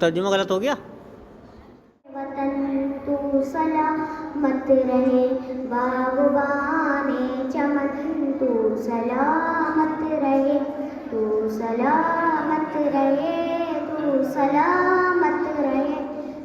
तर्जुमा गलत हो गया। वतन तू सलामत रहे, बागबाने चमन तू सलामत रहे, तू सलामत रहे, तू सलामत रहे,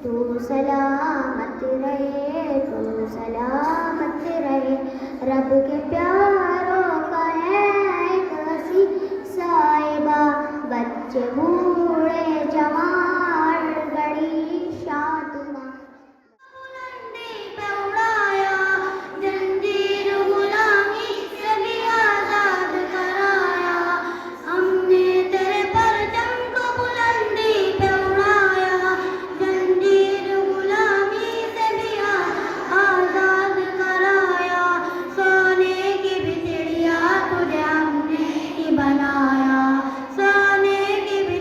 तू सलामत रहे, तू सलामत रहे। रब के प्यारों का है एक हसी साहिबा, बच्चे बूढ़े जवान गड़ी शादमा। बुलंदी पे उड़ाया, जंजीर गुलामी से भी आजाद कराया, हमने तेरे परचम को बुलंदी पे उड़ाया, जंजीर गुलामी से भी आजाद कराया। सोने की भी चिड़िया तुझे हमने ही बनाया, सोने की भी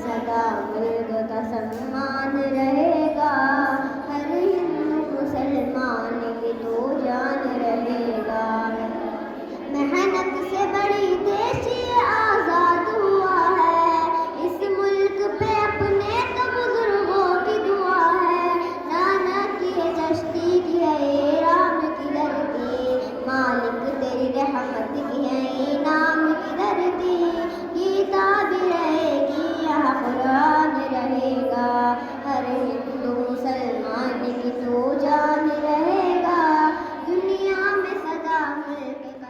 सदा मुल्क का सम्मान रहेगा, हर हिंदू मुसलमान की तो जान रहेगा। मेहनत से बड़ी देश ये आज़ाद हुआ है, इस मुल्क पे अपने तो बुजुर्गों की दुआ है। नाना की है कश्ती की है ये राम की धरती, मालिक तेरी रहमत की है ये नाम की धरती। गीता भी रहेगी यहाँ कुरान रहेगा, हर हिंदू मुसलमान की तो जान रहेगा, दुनिया में सदा मुल्क का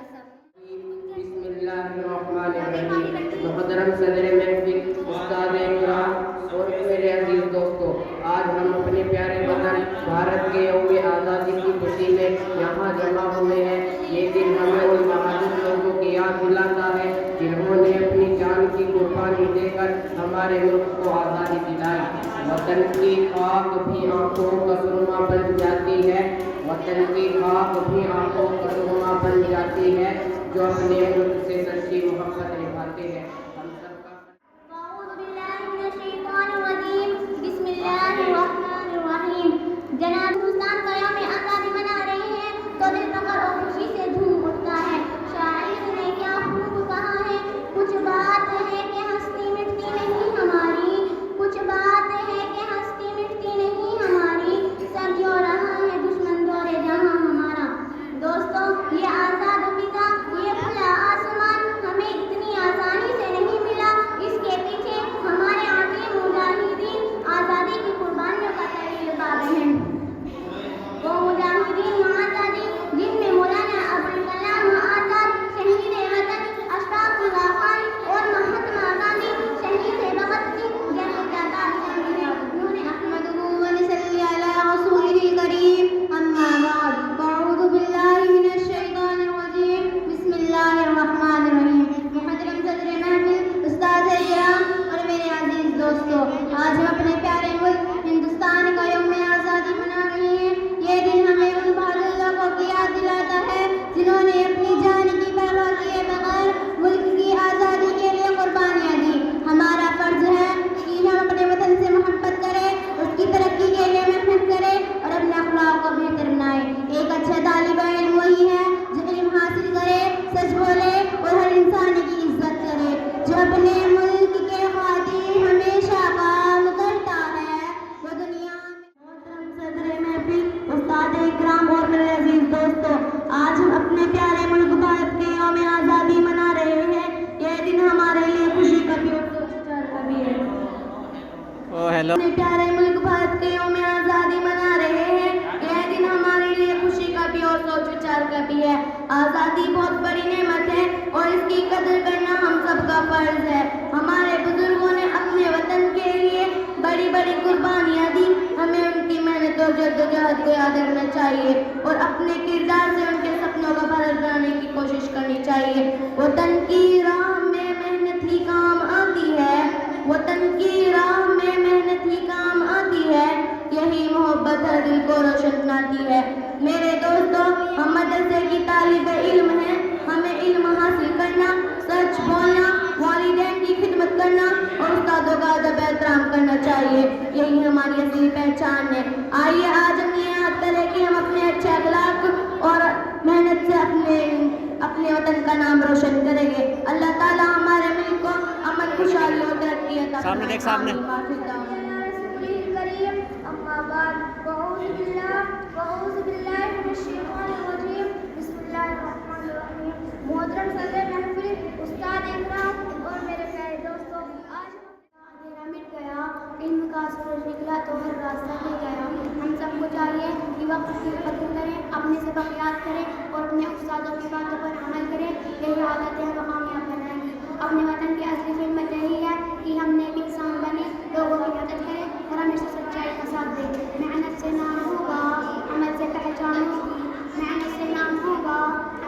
मोहतरम सदर महफिल, उस्ताद इकराम और मेरे अजीज दोस्तों, आज हम अपने प्यारे वतन भारत के यौम आज़ादी की खुशी में यहाँ जमा हुए हैं। ये दिन हमें उन बहादुर लोगों की याद दिलाता है जिन्होंने अपनी जान की कुर्बानी देकर हमारे मुल्क को आज़ादी दिलाई। वतन की खाक भी आंखों का सुरमा बन जाती है, वतन की खाक भी आंखों का सुरमा बन जाती है, जो अपने मुल्क से सच्ची मोहब्बत निभाते हैं। हम सबका जनाब हिंदुस्तान का यौम आज़ादी मना रहे हैं तो दिल फख्र और खुशी से झूम उठता है। शायर ने क्या खूब कहा है, कुछ बात है कि हस्ती मिटती नहीं हमारी, कुछ बात है कि हस्ती मिटती नहीं हमारी, सर जो रहा है दुश्मन दौरे जहां हमारा। दोस्तों, ये आज़ाद फिजा, ये खुला आसमान हमें इतनी आसानी से नहीं मिला, इसके पीछे हमारे आज़ीम मुजाहिदीन आज़ादी की कुर्बानियों का तरीक़ा है। वो मुजाहिदीन आज़ादी जिनमें मौलाना अबुल कलाम आज़ाद, शहीद वतन अशफाक उल्लाह खान और महात्मा गांधी, शहीद भगत सिंह जैसे जादार शामिल हैं। उन्होंने अहमदुहु व नसल्ली अला रसूलिल करीम, अम्मा बाद, अऊज़ु बिल्लाहि मिनश शैतानिर रजीम, बिस्मिल्लाहिर रहमानिर रहीम। मुहतरम सदर महफिल, उस्ताद इकराम और मेरे अजीज दोस्तों, आज हम अपने प्यारे मुल्क हिंदुस्तान का यौम आज़ादी मना रहे हैं। ये दिन हमें उन बहादुर लोगों की याद दिलाता है जिन्होंने अपनी जान की परवाह किए बगैर मुल्क की आज़ादी के लिए कुर्बानियाँ दी। हमारा फर्ज है कि हम अपने वतन से मोहब्बत करें, उसकी तरक्की के लिए मेहनत करें और अपने अखलाक को बेहतर बनाएं। एक अच्छा तालिब इल्म वही है जो इल्म हासिल करे, सच बोले और हर इंसान की इज्जत करे, जो अपने मुल्क के खातिर हमेशा काम करता है। वो दुनिया में सदर महफिल, उस्ताद इकराम और मेरे अजीज दोस्तों, आज हम अपने प्यारे मुल्क भारत के यौम आज़ादी मना रहे हैं। यह दिन हमारे लिए खुशी का भी और सोच का भी है। अपने प्यारे मुल्क भारत के यौम आज़ादी मना रहे हैं। यह दिन हमारे लिए खुशी का भी और सोच विचार का भी है। आज़ादी बहुत बड़ी नेमत है और इसकी कदर करना हम सबका फर्ज है। हमारे बुजुर्गों ने अपने वतन के लिए बड़ी बड़ी कुर्बानियाँ दी, हमें उनकी मेहनत और जद्दोजहद को याद रखना चाहिए और अपने किरदार से उनके सपनों का भरत बनाने की कोशिश करनी चाहिए। वतन की राह में मेहनत ही काम आती है, वतन की राह में मेहनत ही काम आती है, यही मोहब्बत हर दिल को रोशन बनाती है। मेरे दोस्तों, हम मदरसे की तालिब इल्म हैं, हमें इल्म हासिल करना, सच बोलना, वालिदैन की खिदमत करना और उस्तादों का अदब एहतराम करना चाहिए, यही हमारी असली पहचान है। आइए आज हम ये याद करें कि हम अपने अच्छे अखलाक और मेहनत से अपने वतन का नाम रोशन करेंगे। अल्लाह ताला हमारे मुल्क को अमन, खुशहाली और तरक्की अता फरमाए। सामने देख, सामने। मोहतरम सदर महफिल, उस्ताद इकराम और मेरे प्यारे दोस्तों, आज अंधेरा मिट गया, इल्म का सूरज निकला तो हर रास्ता मिल गया। हम सबको चाहिए कि वक्त की कदर करें, अपने सबक याद करें और अपने उस्तादों की बातों पर अमल करें। यही आदतें हमें कामयाब बनाएंगी। अपने वतन की असली खिदमत यही है कि हम नेक इंसान बने, लोगों की मदद करें और हमेशा सच्चाई का साथ दें। मेहनत से नाम होगा, अमल से पहचान होगी, मेहनत से नाम होगा,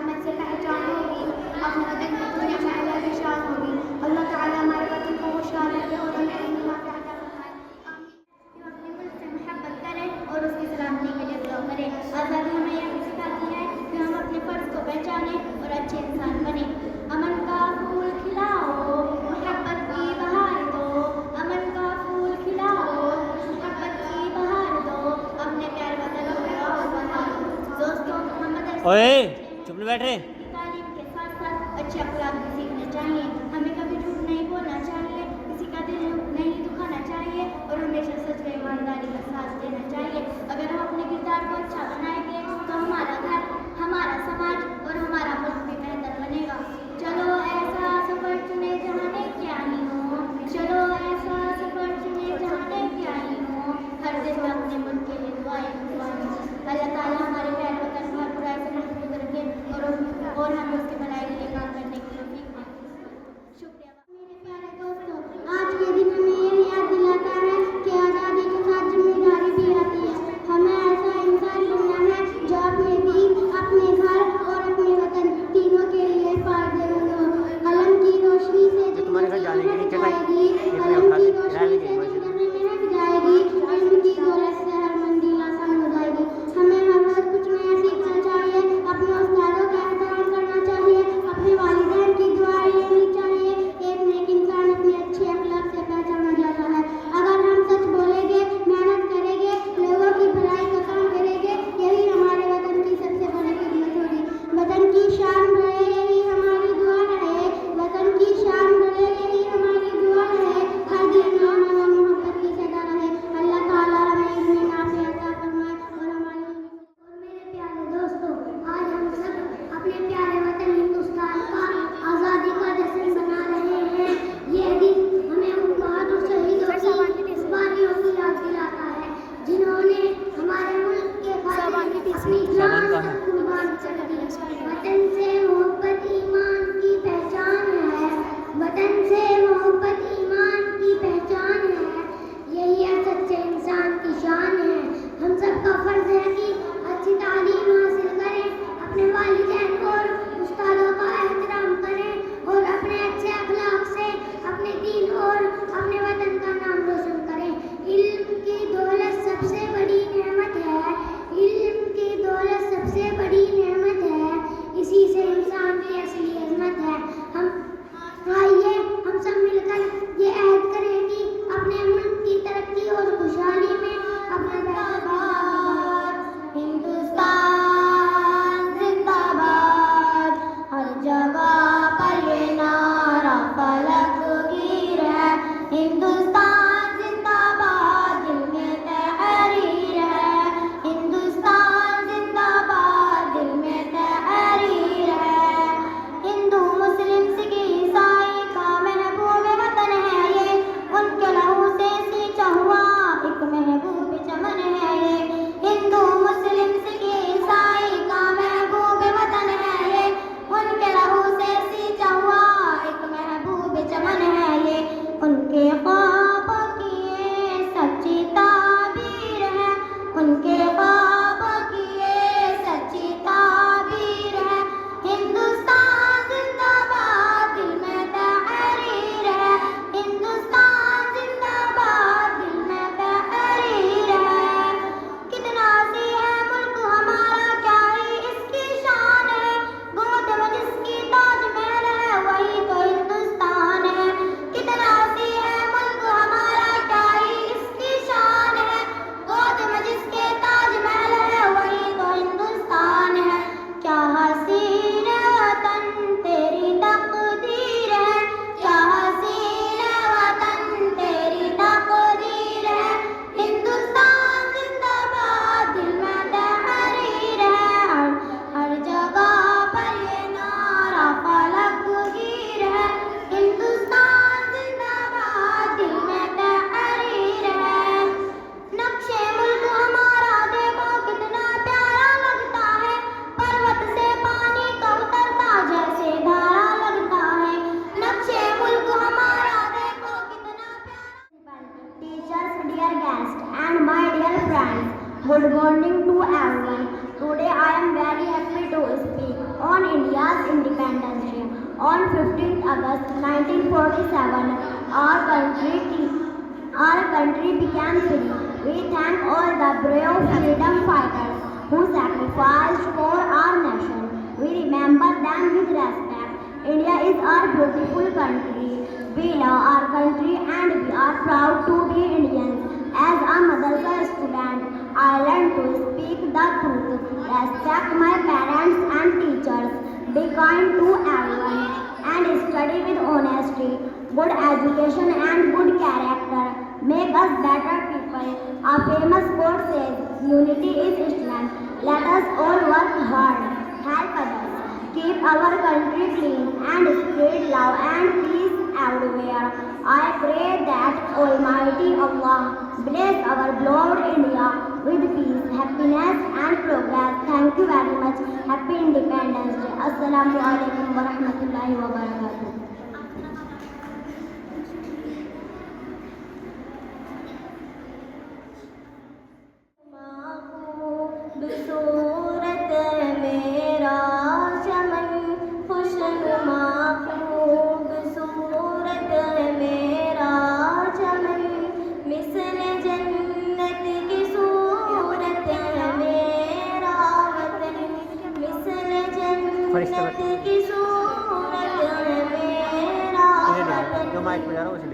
अमल से पहचान होगी, अपने वतन की दुनिया में अलग शान होगी। अल्लाह ताला हमारे वतन को खुशहाल रखे और हमें इल्म का अता फरमाए। आमीन। अपने मुल्क से मोहब्बत करें और उसकी सलामती के लिए दुआ करें। आज़ादी हमें यह सिखाती है कि हम अपने फर्ज को पहचानें और अच्छे इंसान बने। ओए चुप बैठ रहे। तालीम के साथ साथ अच्छे अखलाक भी सीखने चाहिए। हमें कभी झूठ नहीं बोलना चाहिए, किसी का दिल नहीं दुखाना चाहिए और हमेशा सच व ईमानदारी का साथ देना चाहिए। अगर हम अपने किरदार को अच्छा बनाएंगे तो हमारा घर, हमारा समाज और हमारा मुल्क भी बेहतर बनेगा। चलो ऐसा सफर चुने जहाँ नेकी आनी हो, चलो ऐसा सफर चुने जहाँ नेकी आनी हो। हर दिन में अपने मुल्क के लिए दुआएं करवानी। अल्लाह ताला हमारे प्यारे वतन को हर बुराई से महफूज रखे और हमें उसके भलाई के लिए काम करने की तौफीक दें। शुक्रिया। मेरे प्यारे दोस्तों, आज के दिन हमें ये याद दिलाता है कि आज़ादी के साथ जिम्मेदारी भी आती है। हमें ऐसा इंसान बनना है जो अपने दीन, अपने घर और अपने वतन तीनों के लिए फायदेमंद हो। कलम की रोशनी से तुम्हारे घर जाने के लिए जाएगी, कलम की रोशनी से महक जाएगी, इल्म की दौलत से हर मंजिल आसान हो जाएगी। हमें हर रोज कुछ नया सीखना चाहिए, अपने उस्तादों का एहतराम करना चाहिए, अपने वालिदैन की दुआएं लेनी चाहिए। एक नेक इंसान अपने अच्छे अखलाक से पहचाना जाता है। अगर हम सच बोलेंगे, मेहनत करेंगे, लोगों की भलाई का काम करेंगे, यही हमारे वतन की सबसे बड़ी खिदमत होगी। वतन की शान बढ़े यही हमारी दुआ है, वतन की शान बढ़े यही हमारी दुआ है। हर दिन नाम और मोहब्बत की सदा रहे। अल्लाह ताला हमें इल्म नाफ़िअ अता फरमाए और हमारे और मेरे प्यारे दोस्तों, आज हम सब अपने प्यारे वतन हिंदुस्तान का आज़ादी का जश्न मना रहे हैं। ये दिन हमें उन बहादुर शहीदों की कुर्बानियों की याद दिलाता है जिन्होंने हमारे मुल्क के खातिर अपनी जान तक कुर्बान कर दी। वतन से मोहब्बत ईमान की पहचान है, वतन से मोहब्बत ईमान की पहचान है, यही सच्चे इंसान की शान है। हम सबका फर्ज है कि अच्छी तालीम हासिल करें, अपने वालिदैन और उस्तादों का एहतराम करें और अपने अच्छे अखलाक से अपने दीन और अपने वतन का नाम रोशन करें। इल्म की दौलत सबसे बड़ी नेमत है, इल्म की दौलत सबसे बड़ी नेमत है, इसी से इंसान की असली अजमत है। आइए हम सब मिलकर ये अहद करें कि अपने मुल्क की तरक्की और खुशहाली में अपना हिंदुस्तान जिंदाबाद, हर जगह पर ये नारा फलकगीर है। हिंदुस्तान जिंदाबाद, दिल में तहरीर है। हिंदुस्तान जिंदाबाद, दिल में तहरीर है। हिंदू मुस्लिम सिख ईसाई का महबूब वतन है ये, उनके लहू से सींचा हुआ एक महबूब चमन है ये। हिंदू मुस्लिम सिख ईसाई का महबूब वतन है ये, उनके लहू से सींचा हुआ एक महबूब चमन है ये। उनके ख्वाबों की ये सच्ची ताबीर है, उनके ख्वाबों की ये सच्ची ताबीर है। हिंदुस्तान जिंदाबाद, दिल में तहरीर है। हिंदुस्तान जिंदाबाद, दिल में तहरीर है। कितना सी है मुल्क हमारा, क्या ही इसकी शान है, गोद में जिसकी ताजमहल है वही तो हिंदुस्तान है। कितना सी है मुल्क हमारा, क्या ही इसकी शान है, गोद में जिसके ताजमहल है वही तो हिंदुस्तान है। क्या हसीन वतन तेरी तकदीर है, क्या हसीन वतन तेरी तकदीर है। हिंदुस्तान जिंदाबाद, दिल में तहरीर है। हर जगह पर ये नारा फलकगीर है। हिंदुस्तान जिंदाबाद, दिल में तहरीर है। नक्शे मुल्क हमारा देखो कितना प्यारा लगता है, पर्वत से पानी का उतरता जैसे धारा लगता है। नक्शे मुल्क हमारा देखो कितना प्यारा। Teachers, dear guests and my dear friends, good morning to everyone. Today I am very happy to speak on India's independence day. On 15th August 1947, our country became free. We thank all the brave freedom fighters who sacrificed for our nation. We remember them with respect. India is our beautiful country. We love our country and we are proud to be Indians. As a madrasa student, I learned to speak the truth, respect my parents and teachers, be kind to everyone, and study with honesty. Good education and good character make us better people. A famous quote says, "Unity is strength." Let us all work hard, help others, keep our country clean, and spread love and peace everywhere. I pray that Almighty Allah bless our beloved India with peace, happiness, and progress. Thank you very much. Happy Independence Day. Assalamu alaikum wa rahmatullahi wa barakatuh. सूरत मेरा चमन खुशनुमा खूब सूरत मेरा चमन मिसल जन्नत की सूरत मेरा वतन मिसल जन्नत की सूरत मेरा वतन जो माइक पे जा रहा है उसे